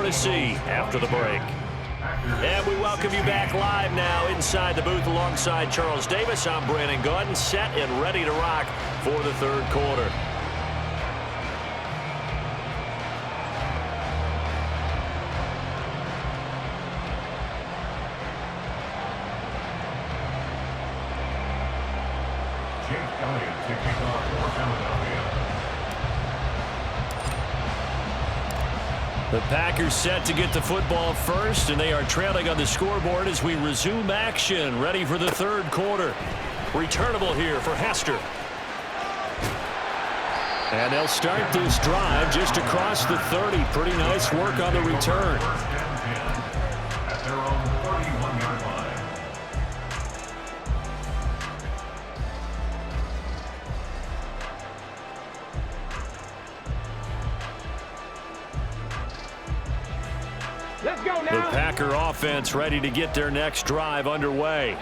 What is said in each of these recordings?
to see after the break. And we welcome you back live now inside the booth alongside Charles Davis. I'm Brandon Gaudin, set and ready to rock for the third quarter. The Packers set to get the football first, and they are trailing on the scoreboard as we resume action, ready for the third quarter. Returnable here for Hester. And they'll start this drive just across the 30. Pretty nice work on the return. At their own 31-yard line. The Packer offense ready to get their next drive underway.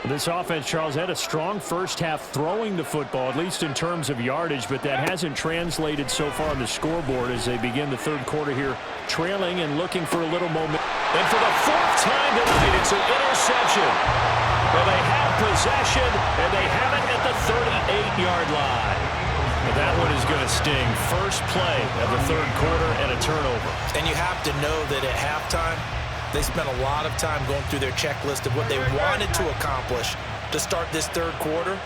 This offense, Charles, had a strong first half throwing the football, at least in terms of yardage, but that hasn't translated so far on the scoreboard as they begin the third quarter here, trailing and looking for a little moment. And for the fourth time tonight, it's an interception. Well, they have possession, and they have it at the 38-yard line. But that one is going to sting. First play of the third quarter and a turnover. And you have to know that at halftime, they spent a lot of time going through their checklist of what they wanted to accomplish to start this third quarter.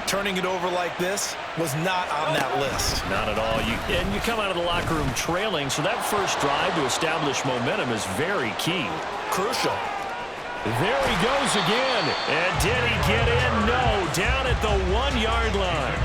Turning it over like this was not on that list. Not at all. And you come out of the locker room trailing, so that first drive to establish momentum is very key. Crucial. There he goes again. And did he get in? No. Down at the 1-yard line.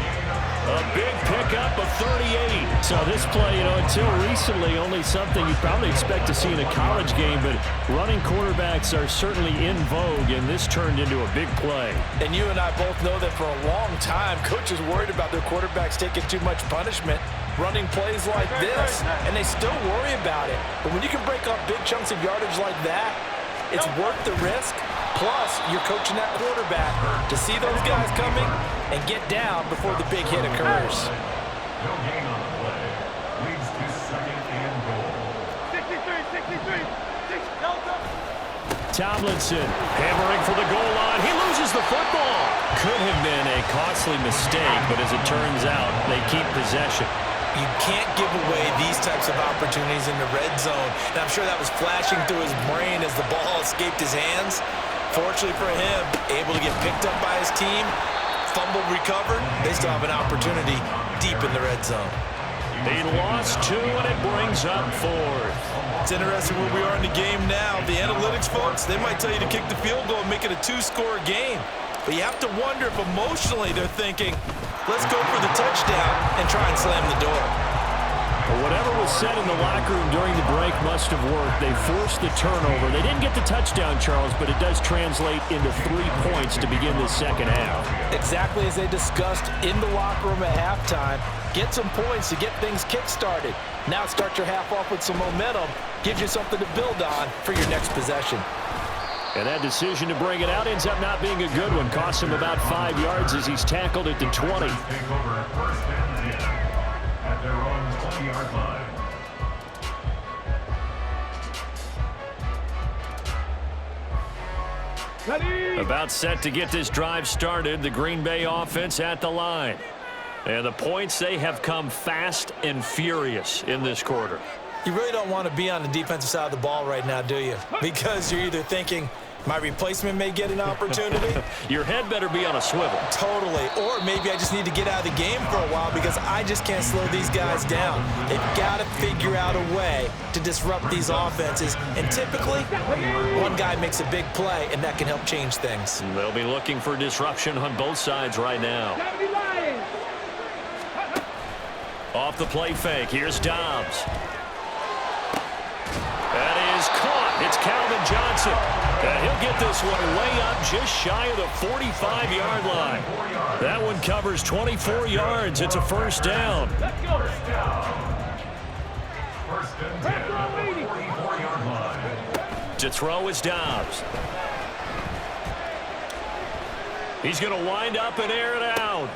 A big pickup of 38. So this play, until recently, only something you'd probably expect to see in a college game, but running quarterbacks are certainly in vogue, and this turned into a big play. And you and I both know that for a long time, coaches worried about their quarterbacks taking too much punishment, running plays like this, and they still worry about it. But when you can break up big chunks of yardage like that, it's worth the risk. Plus, you're coaching that quarterback to see those guys coming and get down before the big hit occurs. No gain on the play. Leads to second and goal. 63, 6 Delta. Tomlinson hammering for the goal line. He loses the football. Could have been a costly mistake, but as it turns out, they keep possession. You can't give away these types of opportunities in the red zone. And I'm sure that was flashing through his brain as the ball escaped his hands. Fortunately for him, able to get picked up by his team, fumble recovered. They still have an opportunity deep in the red zone. They lost 2, and it brings up 4th. It's interesting where we are in the game now. The analytics folks, they might tell you to kick the field goal and make it a 2-score game. But you have to wonder if emotionally they're thinking, let's go for the touchdown and try and slam the door. Whatever was said in the locker room during the break must have worked. They forced the turnover. They didn't get the touchdown, Charles, but it does translate into 3 points to begin the second half. Exactly as they discussed in the locker room at halftime. Get some points to get things kick-started. Now start your half off with some momentum. Gives you something to build on for your next possession. And that decision to bring it out ends up not being a good one. Costs him about 5 yards as he's tackled at the 20. Take over first and 10 at their own 20-yard line. About set to get this drive started. The Green Bay offense at the line. And the points, they have come fast and furious in this quarter. You really don't want to be on the defensive side of the ball right now, do you? Because you're either thinking, my replacement may get an opportunity. Your head better be on a swivel. Totally. Or maybe I just need to get out of the game for a while because I just can't slow these guys down. They've got to figure out a way to disrupt these offenses. And typically, one guy makes a big play, and that can help change things. They'll be looking for disruption on both sides right now. Off the play fake, here's Dobbs. That is caught. It's Calvin Johnson. And he'll get this one way up just shy of the 45-yard line. That one covers 24 yards. It's a first down. First and 10 at the 44-yard line. To throw is Dobbs. He's going to wind up and air it out.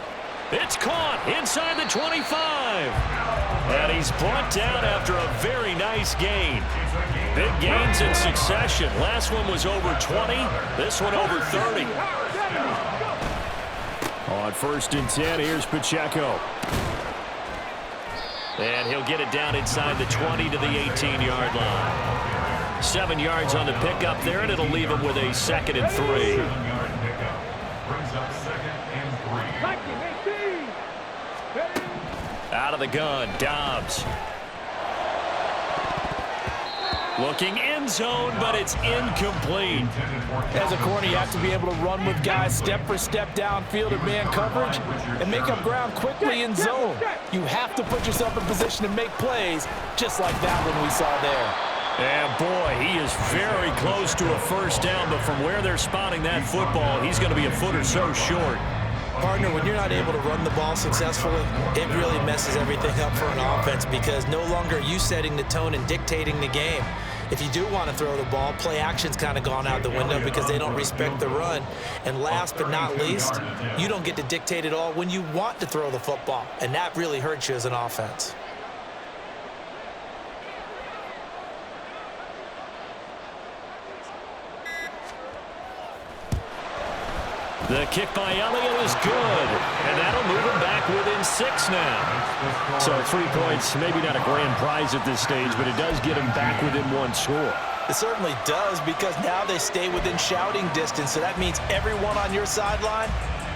It's caught inside the 25. And he's brought down after a very nice gain. Big gains in succession. Last one was over 20. This one over 30. On 1st and 10, here's Pacheco. And he'll get it down inside the 20 to the 18-yard line. 7 yards on the pickup there, and it'll leave him with a 2nd and 3. 7-yard pickup. Brings up 2nd and 3. Out of the gun, Dobbs. Looking end zone, but it's incomplete. As a corner, you have to be able to run with guys step for step downfield in man coverage and make up ground quickly in zone. You have to put yourself in position to make plays, just like that one we saw there. And boy, he is very close to a first down, but from where they're spotting that football, he's going to be a foot or so short. Partner, when you're not able to run the ball successfully, it really messes everything up for an offense because no longer are you setting the tone and dictating the game. If you do want to throw the ball, play action's kind of gone out the window because they don't respect the run. And last but not least, you don't get to dictate it all when you want to throw the football, and that really hurts you as an offense. The kick by Elliott is good, and that'll move him back within 6 now. So 3 points, maybe not a grand prize at this stage, but it does get him back within 1 score. It certainly does because now they stay within shouting distance, so that means everyone on your sideline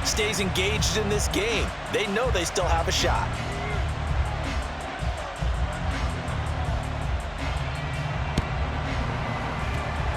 stays engaged in this game. They know they still have a shot.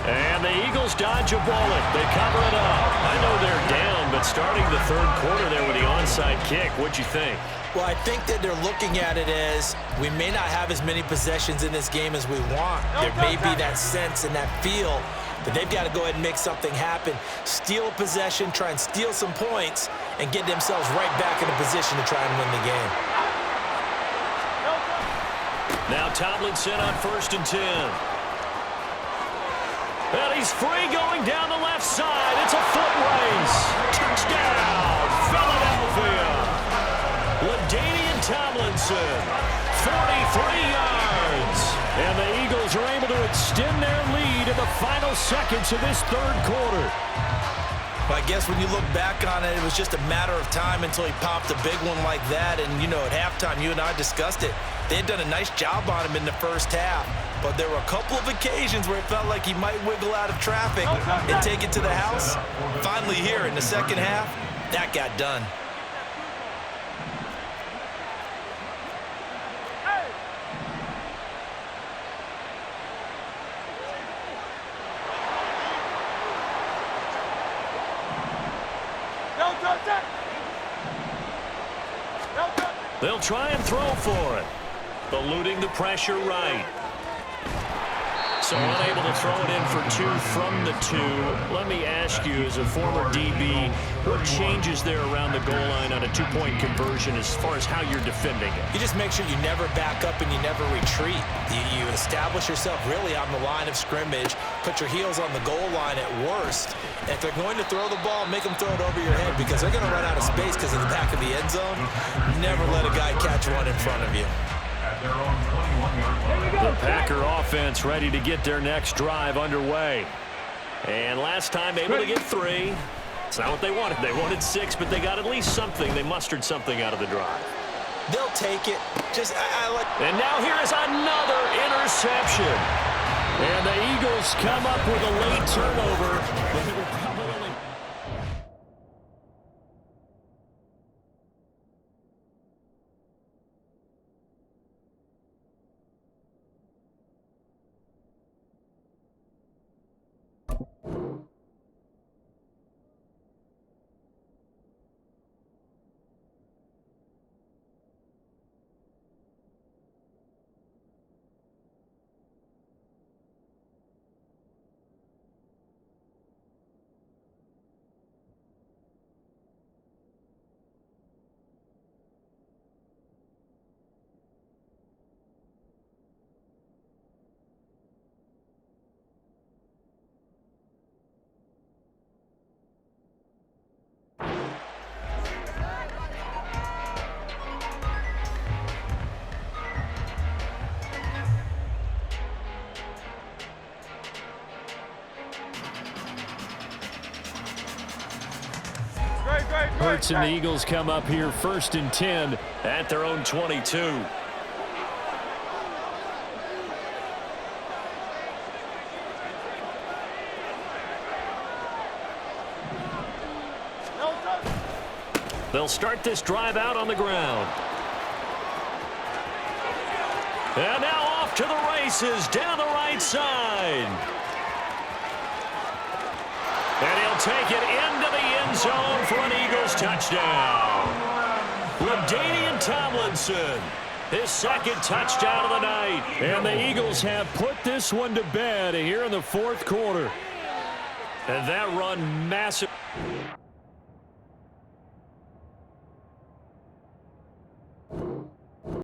And the Eagles dodge a bullet. They cover it up. I know they're down, but starting the 3rd quarter there with the onside kick, what'd you think? Well, I think that they're looking at it as we may not have as many possessions in this game as we want. There may be that sense and that feel that they've got to go ahead and make something happen. Steal a possession, try and steal some points, and get themselves right back in a position to try and win the game. Now Tomlinson on 1st and 10. And he's free going down the left side. It's a foot race. Touchdown, Philadelphia. LaDainian Tomlinson, 43 yards. And the Eagles are able to extend their lead in the final seconds of this 3rd quarter. Well, I guess when you look back on it, it was just a matter of time until he popped a big one like that. And, you know, at halftime, you and I discussed it. They had done a nice job on him in the first half. But there were a couple of occasions where it felt like he might wiggle out of traffic and take it to the house. Finally here in the 2nd half, that got done. They'll try and throw for it. Eluding the pressure right. So unable to throw it in for 2 from the 2. Let me ask you, as a former DB, what changes there around the goal line on a 2-point conversion as far as how you're defending it? You just make sure you never back up and you never retreat. You establish yourself really on the line of scrimmage, put your heels on the goal line at worst. And if they're going to throw the ball, make them throw it over your head because they're going to run out of space because of the back of the end zone. Never let a guy catch one in front of you. At their own 21-yard line. The Packer offense ready to get their next drive underway. And last time able to get 3. It's not what they wanted. They wanted 6, but they got at least something. They mustered something out of the drive. They'll take it. And now here is another interception. And the Eagles come up with a late turnover. But it will probably only... Hurts and the Eagles come up here 1st and 10 at their own 22. They'll start this drive out on the ground. And now off to the races down the right side. And he'll take it into the end zone for an Eagles touchdown. LaDainian Tomlinson, his 2nd touchdown of the night. And the Eagles have put this one to bed here in the 4th quarter. And that run massive.